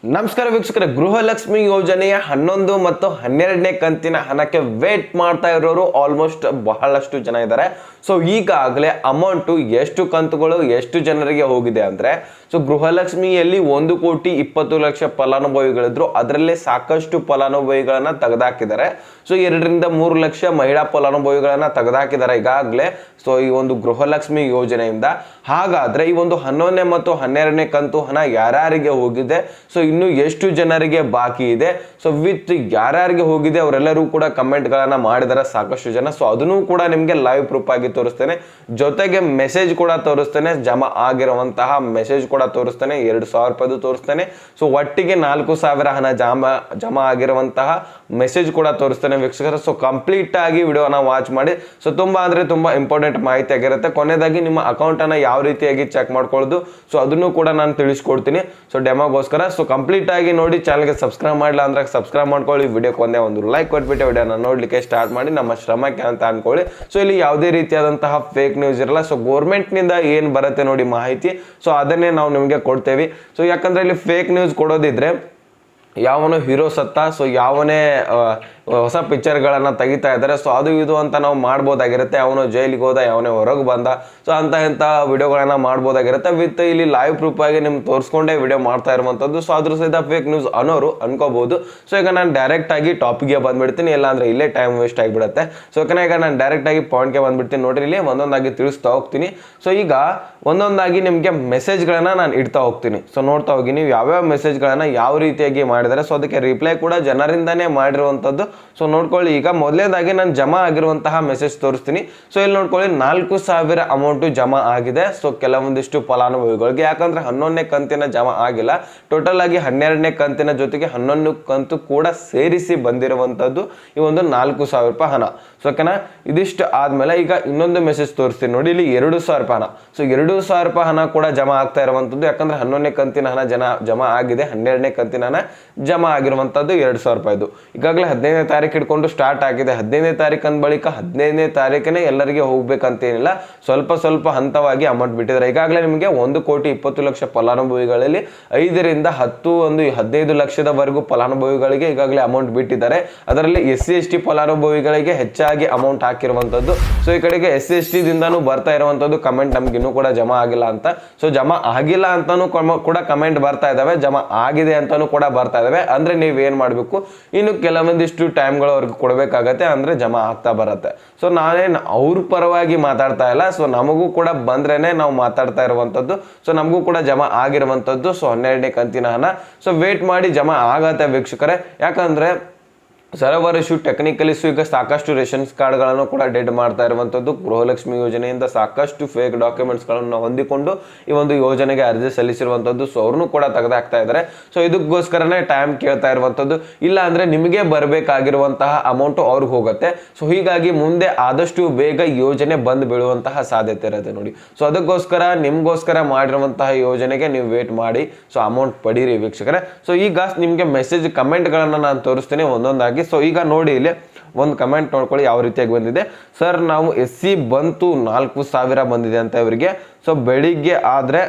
ನಮಸ್ಕಾರ ವೀಕ್ಷಕರೇ, ಗೃಹಲಕ್ಷ್ಮಿ ಯೋಜನೆಯ 11 ಮತ್ತು 12ನೇ ಕಂತಿನ ಹಣಕ್ಕೆ ವೇಟ್ ಮಾಡ್ತಾ ಇರೋರು ಆಲ್ಮೋಸ್ಟ್ ಬಹಳಷ್ಟು ಜನ ಇದ್ದಾರೆ. ಸೊ ಈಗಾಗಲೇ ಅಮೌಂಟು ಎಷ್ಟು ಕಂತುಗಳು ಎಷ್ಟು ಜನರಿಗೆ ಹೋಗಿದೆ ಅಂದರೆ, ಸೊ ಗೃಹಲಕ್ಷ್ಮಿಯಲ್ಲಿ 1,20,00,000 ಫಲಾನುಭವಿಗಳಿದ್ರು. ಅದರಲ್ಲೇ ಸಾಕಷ್ಟು ಫಲಾನುಭವಿಗಳನ್ನ ತೆಗೆದಾಕಿದ್ದಾರೆ. ಸೊ 2ರಿಂದ 3 ಲಕ್ಷ ಮಹಿಳಾ ಫಲಾನುಭವಿಗಳನ್ನ ತೆಗೆದಾಕಿದ್ದಾರೆ ಈಗಾಗಲೇ. ಸೊ ಈ ಒಂದು ಗೃಹಲಕ್ಷ್ಮಿ ಯೋಜನೆಯಿಂದ ಹಾಗಾದ್ರೆ ಈ ಒಂದು 11ನೇ ಮತ್ತು 12ನೇ ಕಂತು ಹಣ ಯಾರ್ಯಾರಿಗೆ ಹೋಗಿದೆ, ಸೊ ಇನ್ನು ಎಷ್ಟು ಜನರಿಗೆ ಬಾಕಿ ಇದೆ, ಸೊ ವಿತ್ ಯಾರ್ಯಾರಿಗೆ ಹೋಗಿದೆ ಅವರೆಲ್ಲರೂ ಕೂಡ ಕಮೆಂಟ್ಗಳನ್ನ ಮಾಡಿದಾರೆ ಸಾಕಷ್ಟು ಜನ. ಸೊ ಅದನ್ನು ಕೂಡ ನಿಮಗೆ ಲೈವ್ ಪ್ರೂಫ್ ಆಗಿ ತೋರಿಸ್ತೇನೆ, ಜೊತೆಗೆ ಮೆಸೇಜ್ ಕೂಡ ತೋರಿಸ್ತೇನೆ, ಜಮಾ ಆಗಿರುವಂತಹ ಮೆಸೇಜ್ ಕೂಡ ತೋರಿಸ್ತೇನೆ, 2,000 ರೂಪಾಯಿದು ತೋರಿಸ್ತೇನೆ. ಸೊ ಒಟ್ಟಿಗೆ 4,000 ಹಣ ಜಮಾ ಆಗಿರುವಂತಹ ಮೆಸೇಜ್ ಕೂಡ ತೋರಿಸ್ತೇನೆ ವೀಕ್ಷಕರ. ಸೊ ಕಂಪ್ಲೀಟ್ ಆಗಿ ವಿಡಿಯೋನ ವಾಚ್ ಮಾಡಿ. ಸೊ ತುಂಬಾ ಅಂದ್ರೆ ತುಂಬಾ ಇಂಪಾರ್ಟೆಂಟ್ ಮಾಹಿತಿ ಆಗಿರುತ್ತೆ. ಕೊನೆಯದಾಗಿ ನಿಮ್ಮ ಅಕೌಂಟ್ ಅನ್ನ ಯಾವ ರೀತಿಯಾಗಿ ಚೆಕ್ ಮಾಡ್ಕೊಳ್ಳೋದು, ಸೊ ಅದನ್ನು ಕೂಡ ನಾನು ತಿಳಿಸ್ಕೊಡ್ತೀನಿ. ಸೊ ಡೆಮೋಗೋಸ್ಕರ ಸೊ ಕಂಪ್ಲೀಟ್ ಆಗಿ ನೋಡಿ. ಚಾನಲ್ಗೆ ಸಬ್ಸ್ಕ್ರೈಬ್ ಮಾಡಿಲ್ಲ ಅಂದ್ರೆ ಸಬ್ಸ್ಕ್ರೈಬ್ ಮಾಡ್ಕೊಳ್ಳಿ. ವಿಡಿಯೋಕ್ಕೆ ಒಂದೇ ಒಂದು ಲೈಕ್ ಕೊಟ್ಬಿಟ್ಟು ವಿಡಿಯೋನ ನೋಡ್ಲಿಕ್ಕೆ ಸ್ಟಾರ್ಟ್ ಮಾಡಿ, ನಮ್ಮ ಶ್ರಮಕ್ಕೆ ಅಂತ ಅನ್ಕೊಳ್ಳಿ. ಸೊ ಇಲ್ಲಿ ಯಾವುದೇ ರೀತಿಯಾದಂತಹ ಫೇಕ್ ನ್ಯೂಸ್ ಇರಲ್ಲ. ಸೊ ಗೌರ್ಮೆಂಟ್ ನಿಂದ ಏನ್ ಬರುತ್ತೆ ನೋಡಿ ಮಾಹಿತಿ, ಸೊ ಅದನ್ನೇ ನಾವು ನಿಮಗೆ ಕೊಡ್ತೇವೆ. ಸೊ ಯಾಕಂದ್ರೆ ಇಲ್ಲಿ ಫೇಕ್ ನ್ಯೂಸ್ ಕೊಡೋದಿದ್ರೆ ಯಾವನು ಹೀರೋ ಸತ್ತ, ಸೊ ಯಾವನೇ ಹೊಸ ಪಿಕ್ಚರ್ಗಳನ್ನು ತೆಗಿತಾ ಇದ್ದಾರೆ, ಸೊ ಅದು ಇದು ಅಂತ ನಾವು ಮಾಡ್ಬೋದಾಗಿರುತ್ತೆ. ಅವನು ಜೈಲಿಗೆ ಹೋದ, ಯಾವನೇ ಹೊರಗೆ ಬಂದ, ಸೊ ಇಂಥ ವಿಡಿಯೋಗಳನ್ನ ಮಾಡ್ಬೋದಾಗಿರುತ್ತೆ. ವಿತ್ ಇಲ್ಲಿ ಲೈವ್ ಪ್ರೂಫ್ ಆಗಿ ನಿಮ್ಗೆ ತೋರಿಸ್ಕೊಂಡೇ ವಿಡಿಯೋ ಮಾಡ್ತಾ ಇರುವಂಥದ್ದು. ಸೊ ಅದ್ರ ಸಹಿತ ಫೇಕ್ ನ್ಯೂಸ್ ಅನ್ನೋರು ಅನ್ಕೋಬಹುದು. ಸೊ ಈಗ ನಾನು ಡೈರೆಕ್ಟ್ ಆಗಿ ಟಾಪಿಕ್ಗೆ ಬಂದ್ಬಿಡ್ತೀನಿ, ಇಲ್ಲಾಂದ್ರೆ ಇಲ್ಲೇ ಟೈಮ್ ವೇಸ್ಟ್ ಆಗಿಬಿಡುತ್ತೆ. ಸೊ ಯಾಕಂದ್ರೆ ಈಗ ನಾನು ಡೈರೆಕ್ಟ್ ಆಗಿ ಪಾಯಿಂಟ್ಗೆ ಬಂದ್ಬಿಡ್ತೀನಿ. ನೋಡ್ರಿ, ಇಲ್ಲಿ ಒಂದೊಂದಾಗಿ ತಿಳಿಸ್ತಾ ಹೋಗ್ತೀನಿ. ಸೊ ಈಗ ಒಂದೊಂದಾಗಿ ನಿಮಗೆ ಮೆಸೇಜ್ಗಳನ್ನ ನಾನು ಇಡ್ತಾ ಹೋಗ್ತೀನಿ. ಸೊ ನೋಡ್ತಾ ಹೋಗಿ ನೀವು ಯಾವ್ಯಾವ ಮೆಸೇಜ್ಗಳನ್ನ ಯಾವ ರೀತಿಯಾಗಿ ಮಾಡಿದ್ದಾರೆ, ಸೊ ಅದಕ್ಕೆ ರಿಪ್ಲೈ ಕೂಡ ಜನರಿಂದಾನೇ ಮಾಡಿರುವಂಥದ್ದು. ಸೊ ನೋಡ್ಕೊಳ್ಳಿ, ಈಗ ಮೊದಲನೇದಾಗಿ ನಾನು ಜಮಾ ಆಗಿರುವಂತಹ ಮೆಸೇಜ್ ತೋರಿಸ್ತೀನಿ. ಸೊ ಇಲ್ಲಿ ನೋಡ್ಕೊಳ್ಳಿ, 4,000 ಅಮೌಂಟು ಜಮಾ ಆಗಿದೆ. ಸೊ ಕೆಲವೊಂದಿಷ್ಟು ಫಲಾನುಭವಿಗಳಿಗೆ, ಯಾಕಂದ್ರೆ 11ನೇ ಕಂತಿನ ಜಮಾ ಆಗಿಲ್ಲ, ಟೋಟಲ್ ಆಗಿ 12ನೇ ಕಂತಿನ ಜೊತೆಗೆ 11 ಕಂತು ಕೂಡ ಸೇರಿಸಿ ಬಂದಿರುವಂಥದ್ದು ಈ ಒಂದು 4,000 ರೂಪಾಯಿ ಹಣ. ಸೊ ಓಕೆನಾ, ಇದಿಷ್ಟು ಆದ್ಮೇಲೆ ಈಗ ಇನ್ನೊಂದು ಮೆಸೇಜ್ ತೋರಿಸ್ತೀನಿ ನೋಡಿ. ಇಲ್ಲಿ 2,000 ರೂಪಾಯಿ ಹಣ. ಸೊ 2,000 ರೂಪಾಯಿ ಹಣ ಕೂಡ ಜಮಾ ಆಗ್ತಾ ಇರುವಂಥದ್ದು, ಯಾಕಂದ್ರೆ 11ನೇ ಕಂತಿನ ಹಣ ಜಮಾ ಆಗಿದೆ, 12ನೇ ಕಂತಿನ ಹಣ ಜಮಾ ಆಗಿರುವಂಥದ್ದು 2,000 ರೂಪಾಯಿದು. ಈಗಾಗಲೇ 15ನೇ ತಾರೀಕು ಹಿಡ್ಕೊಂಡು ಸ್ಟಾರ್ಟ್ ಆಗಿದೆ. 15ನೇ ತಾರೀಕು ಅಂದ ಬಳಿಕ 15ನೇ ತಾರೀಕನೇ ಎಲ್ಲರಿಗೆ ಹೋಗ್ಬೇಕಂತೇನಿಲ್ಲ, ಸ್ವಲ್ಪ ಹಂತವಾಗಿ ಅಮೌಂಟ್ ಬಿಟ್ಟಿದ್ದಾರೆ. ಈಗಾಗಲೇ ನಿಮಗೆ 1,20,00,000 ಫಲಾನುಭವಿಗಳಲ್ಲಿ 5ರಿಂದ 15 ಲಕ್ಷದವರೆಗೂ ಫಲಾನುಭವಿಗಳಿಗೆ ಈಗಾಗಲೇ ಅಮೌಂಟ್ ಬಿಟ್ಟಿದ್ದಾರೆ. ಅದರಲ್ಲಿ SC/ST ಫಲಾನುಭವಿಗಳಿಗೆ ಹೆಚ್ಚಾಗಿ ಅಮೌಂಟ್ ಹಾಕಿರುವಂಥದ್ದು. ಸೊ ಈ ಕಡೆಗೆ SC/ST ದಿಂದಾನು ಬರ್ತಾ ಇರುವಂಥದ್ದು ಕಮೆಂಟ್, ನಮ್ಗೆ ಇನ್ನೂ ಕೂಡ ಜಮಾ ಆಗಿಲ್ಲ ಅಂತ. ಸೊ ಜಮಾ ಆಗಿಲ್ಲ ಅಂತಾನು ಕೂಡ ಕಮೆಂಟ್ ಬರ್ತಾ ಇದಾವೆ, ಜಮಾ ಆಗಿದೆ ಅಂತಾನು ಕೂಡ ಬರ್ತಾ ಇದಾವೆ. ಅಂದ್ರೆ ನೀವ್ ಏನ್ ಮಾಡ್ಬೇಕು, ಇನ್ನು ಕೆಲವೊಂದಿಷ್ಟು ಟೈಮ್ಗಳವರೆಗೂ ಕೊಡ್ಬೇಕಾಗತ್ತೆ, ಅಂದ್ರೆ ಜಮಾ ಆಗ್ತಾ ಬರುತ್ತೆ. ಸೊ ನಾನೇನ್ ಅವ್ರ ಪರವಾಗಿ ಮಾತಾಡ್ತಾ ಇಲ್ಲ. ಸೊ ನಮಗೂ ಕೂಡ ಬಂದ್ರೇನೆ ನಾವು ಮಾತಾಡ್ತಾ ಇರುವಂತದ್ದು. ಸೊ ನಮಗೂ ಕೂಡ ಜಮಾ ಆಗಿರುವಂತದ್ದು. ಸೊ 12ನೇ ಕಂತಿನ ಹಣ ಸೊ ವೇಟ್ ಮಾಡಿ ಜಮಾ ಆಗತ್ತೆ ವೀಕ್ಷಕರೇ. ಯಾಕಂದ್ರೆ ಸರ್ವರ್ ಇಶ್ಯೂ, ಟೆಕ್ನಿಕಲ್ ಇಶ್ಯೂ, ಈಗ ಸಾಕಷ್ಟು ರೇಷನ್ಸ್ ಕಾರ್ಡ್ಗಳನ್ನು ಕೂಡ ಡೆಡ್ ಮಾಡ್ತಾ ಇರುವಂಥದ್ದು. ಗೃಹಲಕ್ಷ್ಮಿ ಯೋಜನೆಯಿಂದ ಸಾಕಷ್ಟು ಫೇಕ್ ಡಾಕ್ಯುಮೆಂಟ್ಸ್ಗಳನ್ನು ಹೊಂದಿಕೊಂಡು ಈ ಒಂದು ಯೋಜನೆಗೆ ಅರ್ಜಿ ಸಲ್ಲಿಸಿರುವಂಥದ್ದು. ಸೊ ಅವ್ರನ್ನೂ ಕೂಡ ತೆಗೆದಾಕ್ತಾ ಇದ್ದಾರೆ. ಸೊ ಇದಕ್ಕೋಸ್ಕರನೇ ಟೈಮ್ ಕೇಳ್ತಾ ಇರುವಂಥದ್ದು. ಇಲ್ಲ ಅಂದ್ರೆ ನಿಮಗೆ ಬರಬೇಕಾಗಿರುವಂತಹ ಅಮೌಂಟ್ ಅವ್ರಿಗೆ ಹೋಗುತ್ತೆ. ಸೊ ಹೀಗಾಗಿ ಮುಂದೆ ಆದಷ್ಟು ಬೇಗ ಯೋಜನೆ ಬಂದು ಬೀಳುವಂತಹ ಸಾಧ್ಯತೆ ಇರುತ್ತೆ ನೋಡಿ. ಸೊ ಅದಕ್ಕೋಸ್ಕರ ನಿಮ್ಗೋಸ್ಕರ ಮಾಡಿರುವಂತಹ ಯೋಜನೆಗೆ ನೀವು ವೇಟ್ ಮಾಡಿ, ಸೊ ಅಮೌಂಟ್ ಪಡೀರಿ ವೀಕ್ಷಕರೇ. ಸೊ ಈಗ ನಿಮಗೆ ಮೆಸೇಜ್ ಕಮೆಂಟ್ಗಳನ್ನು ನಾನು ತೋರಿಸ್ತೇನೆ ಒಂದೊಂದಾಗಿ. ಸೊ ಈಗ ನೋಡಿ, ಇಲ್ಲಿ ಒಂದು ಕಮೆಂಟ್ ನೋಡ್ಕೊಳ್ಳಿ ಯಾವ ರೀತಿಯಾಗಿ ಬಂದಿದೆ. ಸರ್, ನಾವು SC ಬಂತು 4,000 ಬಂದಿದೆ ಅಂತ ಇವರಿಗೆ. ಸೊ ಬೆಳಿಗ್ಗೆ ಆದ್ರೆ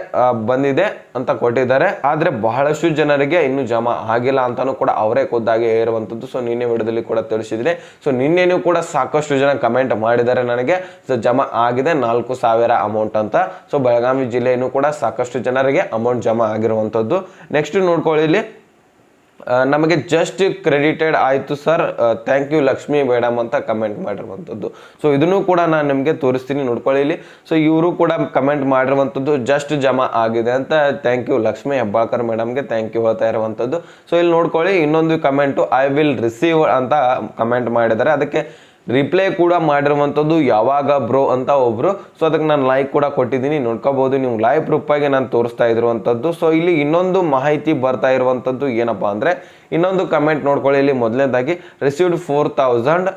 ಬಂದಿದೆ ಅಂತ ಕೊಟ್ಟಿದ್ದಾರೆ. ಆದ್ರೆ ಬಹಳಷ್ಟು ಜನರಿಗೆ ಇನ್ನು ಜಮಾ ಆಗಿಲ್ಲ ಅಂತಾನು ಕೂಡ ಅವರೇ ಖುದ್ದಾಗಿ ಹೇರುವಂಥದ್ದು. ಸೊ ನಿನ್ನೆ ವಿಡಿಯೋದಲ್ಲಿ ಕೂಡ ತಿಳಿಸಿದ್ರೆ. ಸೊ ನಿನ್ನೆನೂ ಕೂಡ ಸಾಕಷ್ಟು ಜನ ಕಮೆಂಟ್ ಮಾಡಿದ್ದಾರೆ ನನಗೆ, ಸೊ ಜಮಾ ಆಗಿದೆ 4,000 ಅಮೌಂಟ್ ಅಂತ. ಸೊ ಬೆಳಗಾವಿ ಜಿಲ್ಲೆಯೂ ಕೂಡ ಸಾಕಷ್ಟು ಜನರಿಗೆ ಅಮೌಂಟ್ ಜಮಾ ಆಗಿರುವಂಥದ್ದು. ನೆಕ್ಸ್ಟ್ ನೋಡ್ಕೊಳ್ಳಿ, ಇಲ್ಲಿ ನಮಗೆ ಜಸ್ಟ್ ಕ್ರೆಡಿಟೆಡ್ ಆಯಿತು sir, thank you Lakshmi madam ಅಂತ ಕಮೆಂಟ್ ಮಾಡಿರುವಂಥದ್ದು. ಸೊ ಇದನ್ನು ಕೂಡ ನಾನು ನಿಮಗೆ ತೋರಿಸ್ತೀನಿ, ನೋಡ್ಕೊಳ್ಳಿ ಇಲ್ಲಿ. ಸೊ ಇವರು ಕೂಡ ಕಮೆಂಟ್ ಮಾಡಿರುವಂಥದ್ದು ಜಸ್ಟ್ ಜಮಾ ಆಗಿದೆ ಅಂತ. ಥ್ಯಾಂಕ್ ಯು ಲಕ್ಷ್ಮಿ ಹೆಬ್ಬಾಳ್ಕರ್ ಮೇಡಮ್ಗೆ ಥ್ಯಾಂಕ್ ಯು ಹೇಳ್ತಾ ಇರುವಂಥದ್ದು. ಸೊ ಇಲ್ಲಿ ನೋಡ್ಕೊಳ್ಳಿ, ಇನ್ನೊಂದು ಕಮೆಂಟು ಐ ವಿಲ್ ರಿಸೀವ್ ಅಂತ ಕಮೆಂಟ್ ಮಾಡಿದ್ದಾರೆ. ಅದಕ್ಕೆ ರಿಪ್ಲೈ ಕೂಡ ಮಾಡಿರುವಂಥದ್ದು ಯಾವಾಗ ಬ್ರೋ ಅಂತ ಒಬ್ರು. ಸೊ ಅದಕ್ಕೆ ನಾನು ಲೈಕ್ ಕೂಡ ಕೊಟ್ಟಿದ್ದೀನಿ, ನೋಡ್ಕೋಬಹುದು ನೀವು. ಲೈವ್ ಪ್ರೂಫ್ ಆಗಿ ನಾನು ತೋರಿಸ್ತಾ ಇರುವಂಥದ್ದು. ಸೊ ಇಲ್ಲಿ ಇನ್ನೊಂದು ಮಾಹಿತಿ ಬರ್ತಾ ಇರುವಂಥದ್ದು ಏನಪ್ಪಾ ಅಂದ್ರೆ, ಇನ್ನೊಂದು ಕಮೆಂಟ್ ನೋಡ್ಕೊಳ್ಳಿ ಇಲ್ಲಿ. ಮೊದಲನೇದಾಗಿ ರಿಸೀವ್ಡ್ 4,000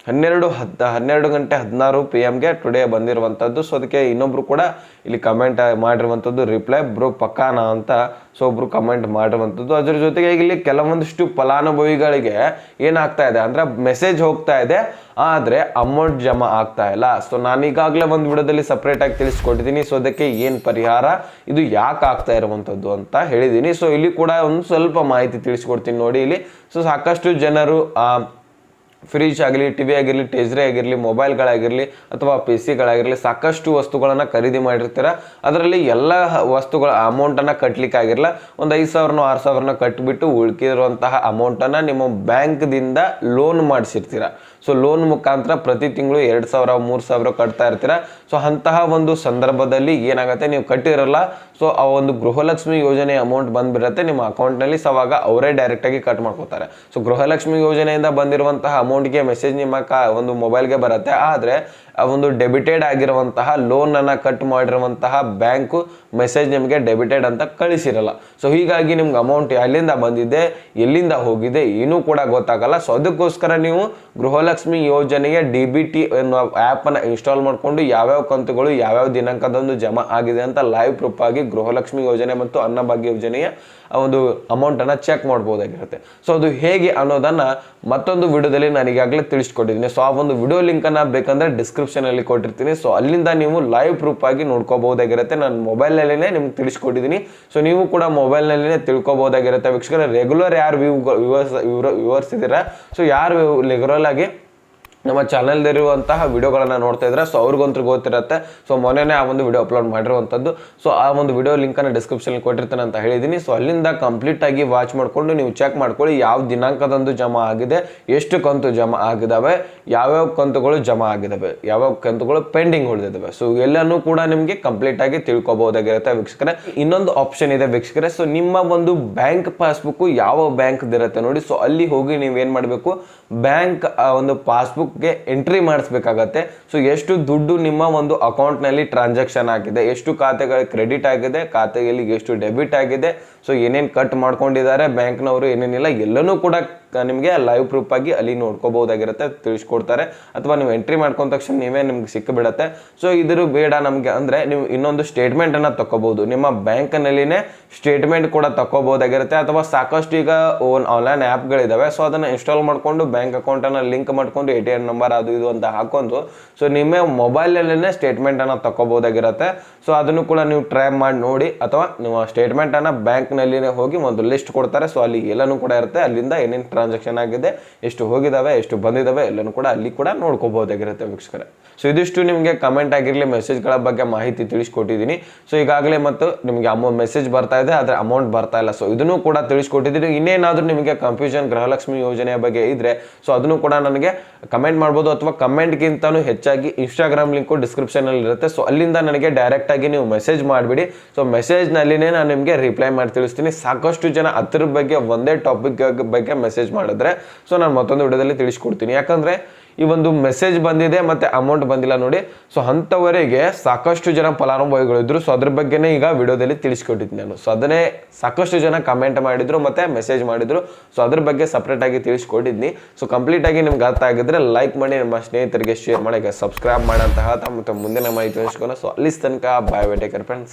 12 ಗಂಟೆ 16 PM ಟುಡೇ ಬಂದಿರುವಂಥದ್ದು. ಸೊ ಅದಕ್ಕೆ ಇನ್ನೊಬ್ರು ಕೂಡ ಇಲ್ಲಿ ಕಮೆಂಟ್ ಮಾಡಿರುವಂಥದ್ದು ರಿಪ್ಲೈ ಬ್ರೋ ಪಕ್ಕಾನಾ ಅಂತ. ಸೊ ಒಬ್ರು ಕಮೆಂಟ್ ಮಾಡಿರುವಂಥದ್ದು. ಅದ್ರ ಜೊತೆಗೆ ಇಲ್ಲಿ ಕೆಲವೊಂದಿಷ್ಟು ಫಲಾನುಭವಿಗಳಿಗೆ ಏನಾಗ್ತಾ ಇದೆ ಅಂದ್ರೆ ಮೆಸೇಜ್ ಹೋಗ್ತಾ ಇದೆ, ಆದರೆ ಅಮೌಂಟ್ ಜಮಾ ಆಗ್ತಾ ಇಲ್ಲ. ಸೊ ನಾನು ಈಗಾಗಲೇ ಒಂದು ವಿಡಿಯೋದಲ್ಲಿ ಸಪ್ರೇಟ್ ಆಗಿ ತಿಳಿಸ್ಕೊಟ್ಟಿದ್ದೀನಿ. ಸೊ ಅದಕ್ಕೆ ಏನು ಪರಿಹಾರ, ಇದು ಯಾಕೆ ಆಗ್ತಾ ಇರುವಂಥದ್ದು ಅಂತ ಹೇಳಿದ್ದೀನಿ. ಸೊ ಇಲ್ಲಿ ಕೂಡ ಒಂದು ಸ್ವಲ್ಪ ಮಾಹಿತಿ ತಿಳಿಸ್ಕೊಡ್ತೀನಿ ನೋಡಿ ಇಲ್ಲಿ. ಸೊ ಸಾಕಷ್ಟು ಜನರು ಫ್ರಿಜ್ ಆಗಲಿ, ಟಿವಿ ಆಗಿರಲಿ, ಟೇಜ್ರಿ ಆಗಿರಲಿ, ಮೊಬೈಲ್ಗಳಾಗಿರಲಿ ಅಥವಾ ಪಿ ಸಿಗಳಾಗಿರಲಿ ಸಾಕಷ್ಟು ವಸ್ತುಗಳನ್ನು ಖರೀದಿ ಮಾಡಿರ್ತೀರ. ಅದರಲ್ಲಿ ಎಲ್ಲ ವಸ್ತುಗಳ ಅಮೌಂಟನ್ನು ಕಟ್ಟಲಿಕ್ಕೆ ಆಗಿರಲ್ಲ, ಒಂದು 5,000 6,000 ಕಟ್ಟಿಬಿಟ್ಟು ಉಳ್ಕಿರುವಂತಹ ಅಮೌಂಟನ್ನು ನಿಮ್ಮ ಬ್ಯಾಂಕ್ದಿಂದ ಲೋನ್ ಮಾಡಿಸಿರ್ತೀರ. ಸೊ ಲೋನ್ ಮುಖಾಂತರ ಪ್ರತಿ ತಿಂಗಳು 2,000 3,000 ಕಟ್ತಾ ಇರ್ತೀರ. ಸೊ ಅಂತಹ ಒಂದು ಸಂದರ್ಭದಲ್ಲಿ ಏನಾಗುತ್ತೆ, ನೀವು ಕಟ್ಟಿರಲ್ಲ. ಸೊ ಆ ಒಂದು ಗೃಹಲಕ್ಷ್ಮಿ ಯೋಜನೆ ಅಮೌಂಟ್ ಬಂದ್ಬಿರುತ್ತೆ ನಿಮ್ಮ ಅಕೌಂಟ್ನಲ್ಲಿ. ಸೊ ಅವಾಗ ಅವರೇ ಡೈರೆಕ್ಟಾಗಿ ಕಟ್ ಮಾಡ್ಕೋತಾರೆ. ಸೊ ಗೃಹಲಕ್ಷ್ಮಿ ಯೋಜನೆಯಿಂದ ಬಂದಿರುವಂತಹ ಅಮೌಂಟ್ಗೆ ಮೆಸೇಜ್ ನಿಮ್ಮ ಒಂದು ಮೊಬೈಲ್ಗೆ ಬರುತ್ತೆ. ಆದರೆ ಆ ಒಂದು ಡೆಬಿಟೆಡ್ ಆಗಿರುವಂತಹ ಲೋನನ್ನು ಕಟ್ ಮಾಡಿರುವಂತಹ ಬ್ಯಾಂಕು ಮೆಸೇಜ್ ನಿಮಗೆ ಡೆಬಿಟೆಡ್ ಅಂತ ಕಳಿಸಿರಲ್ಲ. ಸೊ ಹೀಗಾಗಿ ನಿಮ್ಗೆ ಅಮೌಂಟ್ ಎಲ್ಲಿಂದ ಬಂದಿದೆ, ಎಲ್ಲಿಂದ ಹೋಗಿದೆ ಏನೂ ಕೂಡ ಗೊತ್ತಾಗಲ್ಲ. ಸೊ ಅದಕ್ಕೋಸ್ಕರ ನೀವು ಗೃಹಲಕ್ಷ್ಮಿ ಯೋಜನೆಯ DBT ಎನ್ನುವ ಆ್ಯಪನ್ನು ಇನ್ಸ್ಟಾಲ್ ಮಾಡಿಕೊಂಡು ಯಾವ್ಯಾವ ಕಂತುಗಳು ಯಾವ್ಯಾವ ದಿನಾಂಕದಂದು ಜಮಾ ಆಗಿದೆ ಅಂತ ಲೈವ್ ಪ್ರೂಫ್ ಆಗಿ ಗೃಹಲಕ್ಷ್ಮಿ ಯೋಜನೆ ಮತ್ತು ಅನ್ನಭಾಗ್ಯ ಯೋಜನೆಯ ಒಂದು ಅಮೌಂಟನ್ನು ಚೆಕ್ ಮಾಡ್ಬೋದಾಗಿರುತ್ತೆ. ಸೊ ಅದು ಹೇಗೆ ಅನ್ನೋದನ್ನು ಮತ್ತೊಂದು ವಿಡಿಯೋದಲ್ಲಿ ನಾನು ಈಗಾಗಲೇ ತಿಳಿಸ್ಕೊಟ್ಟಿದ್ದೀನಿ. ಸೊ ಆ ಒಂದು ವಿಡಿಯೋ ಲಿಂಕನ್ನು ಬೇಕಂದರೆ ಡಿಸ್ಕ್ರಿಪ್ಷನಲ್ಲಿ ಕೊಟ್ಟಿರ್ತೀನಿ. ಸೊ ಅಲ್ಲಿಂದ ನೀವು ಲೈವ್ ಪ್ರೂಫ್ ಆಗಿ ನೋಡ್ಕೋಬಹುದಾಗಿರುತ್ತೆ. ನಾನು ಮೊಬೈಲ್ನಲ್ಲೇ ನಿಮ್ಗೆ ತಿಳಿಸ್ಕೊಟ್ಟಿದ್ದೀನಿ. ಸೊ ನೀವು ಕೂಡ ಮೊಬೈಲ್ನಲ್ಲೇ ತಿಳ್ಕೊಬೋದಾಗಿರುತ್ತೆ. ವೀಕ್ಷಕರೇ, ರೆಗ್ಯುಲರ್ ಯಾರು ವ್ಯೂವರ್ಸ್ ಇದ್ದೀರಾ, ಸೊ ಯಾರು ರೆಗ್ಯುಲರ್ ಆಗಿ ನಮ್ಮ ಚಾನಲ್ದಿರುವಂತಹ ವಿಡಿಯೋಗಳನ್ನು ನೋಡ್ತಾ ಇದ್ರೆ ಸೊ ಅವ್ರಿಗಂತೂ ಗೊತ್ತಿರುತ್ತೆ. ಸೊ ಮೊನ್ನೆನೇ ಆ ಒಂದು ವಿಡಿಯೋ ಅಪ್ಲೋಡ್ ಮಾಡಿರುವಂಥದ್ದು. ಸೊ ಆ ಒಂದು ವಿಡಿಯೋ ಲಿಂಕನ್ನು ಡಿಸ್ಕ್ರಿಪ್ಷನ್ ಕೊಟ್ಟಿರ್ತಾನೆ ಅಂತ ಹೇಳಿದ್ದೀನಿ. ಸೊ ಅಲ್ಲಿಂದ ಕಂಪ್ಲೀಟ್ ಆಗಿ ವಾಚ್ ಮಾಡಿಕೊಂಡು ನೀವು ಚೆಕ್ ಮಾಡ್ಕೊಳ್ಳಿ ಯಾವ ದಿನಾಂಕದಂದು ಜಮಾ ಆಗಿದೆ, ಎಷ್ಟು ಕಂತು ಜಮಾ ಆಗಿದ್ದಾವೆ, ಯಾವ್ಯಾವ ಕಂತುಗಳು ಜಮಾ ಆಗಿದ್ದಾವೆ, ಯಾವ್ಯಾವ ಕಂತುಗಳು ಪೆಂಡಿಂಗ್ ಉಳಿದಿದ್ದಾವೆ. ಸೊ ಎಲ್ಲನೂ ಕೂಡ ನಿಮಗೆ ಕಂಪ್ಲೀಟ್ ಆಗಿ ತಿಳ್ಕೊಬಹುದಾಗಿರುತ್ತೆ ವೀಕ್ಷಕರೇ. ಇನ್ನೊಂದು ಆಪ್ಷನ್ ಇದೆ ವೀಕ್ಷಕರೇ. ಸೊ ನಿಮ್ಮ ಒಂದು ಬ್ಯಾಂಕ್ ಪಾಸ್ಬುಕ್ ಯಾವ ಬ್ಯಾಂಕ್ ಇರುತ್ತೆ ನೋಡಿ. ಸೊ ಅಲ್ಲಿ ಹೋಗಿ ನೀವೇನು ಮಾಡಬೇಕು, ಬ್ಯಾಂಕ್ ಒಂದು ಪಾಸ್ಬುಕ್ ಎಂಟ್ರಿ ಮಾಡಿಸ್ಬೇಕಾಗತ್ತೆ. ಸೊ ಎಷ್ಟು ದುಡ್ಡು ನಿಮ್ಮ ಒಂದು ಅಕೌಂಟ್ನಲ್ಲಿ ಟ್ರಾನ್ಸಾಕ್ಷನ್ ಆಗಿದೆ, ಎಷ್ಟು ಖಾತೆಗಳು ಕ್ರೆಡಿಟ್ ಆಗಿದೆ, ಖಾತೆಯಲ್ಲಿ ಎಷ್ಟು ಡೆಬಿಟ್ ಆಗಿದೆ, ಸೊ ಏನೇನು ಕಟ್ ಮಾಡ್ಕೊಂಡಿದ್ದಾರೆ ಬ್ಯಾಂಕ್ನವರು, ಏನೇನಿಲ್ಲ ಎಲ್ಲನೂ ಕೂಡ ನಿಮಗೆ ಲೈವ್ ಪ್ರೂಫ್ ಆಗಿ ಅಲ್ಲಿ ನೋಡ್ಕೋಬಹುದಾಗಿರುತ್ತೆ, ತಿಳಿಸ್ಕೊಡ್ತಾರೆ. ಅಥವಾ ನೀವು ಎಂಟ್ರಿ ಮಾಡ್ಕೊಂಡ ತಕ್ಷಣ ನೀವೇ ನಿಮ್ಗೆ ಸಿಕ್ಕಿಬಿಡತ್ತೆ. ಸೊ ಇದ್ರ ಬೇಡ ನಮಗೆ ಅಂದರೆ ನೀವು ಇನ್ನೊಂದು ಸ್ಟೇಟ್ಮೆಂಟನ್ನು ತಗೋಬಹುದು. ನಿಮ್ಮ ಬ್ಯಾಂಕ್ನಲ್ಲಿನೇ ಸ್ಟೇಟ್ಮೆಂಟ್ ಕೂಡ ತಗೋಬಹುದಾಗಿರುತ್ತೆ. ಅಥವಾ ಸಾಕಷ್ಟು ಈಗ ಆನ್ಲೈನ್ ಆ್ಯಪ್ಗಳಿದ್ದಾವೆ. ಸೊ ಅದನ್ನು ಇನ್ಸ್ಟಾಲ್ ಮಾಡಿಕೊಂಡು ಬ್ಯಾಂಕ್ ಅಕೌಂಟನ್ನು ಲಿಂಕ್ ಮಾಡಿಕೊಂಡು ATM ನಂಬರ್ ಅದು ಇದು ಅಂತ ಹಾಕೊಂಡು ಸೊ ನಿಮ್ಮ ಮೊಬೈಲಲ್ಲೇ ಸ್ಟೇಟ್ಮೆಂಟನ್ನು ತಗೋಬಹುದಾಗಿರುತ್ತೆ. ಸೊ ಅದನ್ನು ಕೂಡ ನೀವು ಟ್ರೈ ಮಾಡಿ ನೋಡಿ. ಅಥವಾ ನೀವು ಸ್ಟೇಟ್ಮೆಂಟನ್ನು ಬ್ಯಾಂಕ್ನಲ್ಲಿನೇ ಹೋಗಿ ಒಂದು ಲಿಸ್ಟ್ ಕೊಡ್ತಾರೆ. ಸೊ ಅಲ್ಲಿ ಎಲ್ಲನೂ ಕೂಡ ಇರುತ್ತೆ. ಅಲ್ಲಿಂದ ಏನೇನು ಟ್ರಾನ್ಸಾಕ್ಷನ್ ಆಗಿದೆ, ಎಷ್ಟು ಹೋಗಿದ್ದಾವೆ, ಎಷ್ಟು ಬಂದಿದ್ದಾವೆ ಎಲ್ಲನೂ ಕೂಡ ಅಲ್ಲಿ ಕೂಡ ನೋಡ್ಕೋಬಹುದಾಗಿರುತ್ತೆ ವೀಕ್ಷಕರೇ. ಸೊ ಇದಿಷ್ಟು ನಿಮಗೆ ಕಮೆಂಟ್ ಆಗಿರಲಿ ಮೆಸೇಜ್ಗಳ ಬಗ್ಗೆ ಮಾಹಿತಿ ತಿಳಿಸ್ಕೊಟ್ಟಿದ್ದೀನಿ. ಸೊ ಈಗಾಗಲೇ ಮತ್ತು ನಿಮಗೆ ಮೆಸೇಜ್ ಬರ್ತಾ ಇದೆ, ಆದರೆ ಅಮೌಂಟ್ ಬರ್ತಾ ಇಲ್ಲ. ಸೊ ಇದನ್ನು ಕೂಡ ತಿಳಿಸ್ಕೊಟ್ಟಿದ್ದೀನಿ. ಇನ್ನೇನಾದರೂ ನಿಮಗೆ ಕನ್ಫ್ಯೂಷನ್ ಗೃಹಲಕ್ಷ್ಮಿ ಯೋಜನೆಯ ಬಗ್ಗೆ ಇದ್ರೆ ಸೊ ಅದನ್ನು ಕೂಡ ನನಗೆ ಕಮೆಂಟ್ ಮಾಡ್ಬೋದು. ಅಥವಾ ಕಮೆಂಟ್ಗಿಂತನೂ ಹೆಚ್ಚಾಗಿ ಇನ್ಸ್ಟಾಗ್ರಾಮ್ ಲಿಂಕು ಡಿಸ್ಕ್ರಿಪ್ಷನಲ್ಲಿ ಇರುತ್ತೆ. ಸೊ ಅಲ್ಲಿಂದ ನನಗೆ ಡೈರೆಕ್ಟ್ ಆಗಿ ನೀವು ಮೆಸೇಜ್ ಮಾಡಿಬಿಡಿ. ಸೊ ಮೆಸೇಜ್ನಲ್ಲಿನೇ ನಾನು ನಿಮಗೆ ರಿಪ್ಲೈ ಮಾಡಿ ತಿಳಿಸ್ತೀನಿ. ಸಾಕಷ್ಟು ಜನ ಅದ್ರ ಬಗ್ಗೆ ಒಂದೇ ಟಾಪಿಕ್ ಬಗ್ಗೆ ಮೆಸೇಜ್ ಮಾಡಿದ್ರೆ ಸೊ ನಾನು ಮತ್ತೊಂದು ವಿಡಿಯೋದಲ್ಲಿ ತಿಳಿಸ್ಕೊಡ್ತೀನಿ. ಯಾಕಂದರೆ ಈ ಒಂದು ಮೆಸೇಜ್ ಬಂದಿದೆ ಮತ್ತು ಅಮೌಂಟ್ ಬಂದಿಲ್ಲ ನೋಡಿ. ಸೊ ಅಂಥವರೆಗೆ ಸಾಕಷ್ಟು ಜನ ಫಲಾನುಭವಿಗಳಿದ್ರು. ಸೊ ಅದ್ರ ಬಗ್ಗೆನೇ ಈಗ ವಿಡಿಯೋದಲ್ಲಿ ತಿಳಿಸ್ಕೊಟ್ಟಿದ್ದೀನಿ ನಾನು. ಸೊ ಅದನ್ನೇ ಸಾಕಷ್ಟು ಜನ ಕಮೆಂಟ್ ಮಾಡಿದ್ರು ಮತ್ತು ಮೆಸೇಜ್ ಮಾಡಿದ್ರು. ಸೊ ಅದ್ರ ಬಗ್ಗೆ ಸಪ್ರೇಟಾಗಿ ತಿಳಿಸ್ಕೊಟ್ಟಿದ್ದೀನಿ. ಸೊ ಕಂಪ್ಲೀಟಾಗಿ ನಿಮ್ಗೆ ಅರ್ಥ ಆಗಿದ್ರೆ ಲೈಕ್ ಮಾಡಿ, ನಿಮ್ಮ ಸ್ನೇಹಿತರಿಗೆ ಶೇರ್ ಮಾಡಿ, ಸಬ್ಸ್ಕ್ರೈಬ್ ಮಾಡೋಂತಹ ಮತ್ತು ಮುಂದಿನ ಮಾಹಿತಿ ಹಂಚ್ಕೊಂಡು. ಸೊ ಅಲ್ಲಿ ತನಕ ಬಾಯ್, ಟೇಕ್ ಕೇರ್ ಫ್ರೆಂಡ್ಸ್.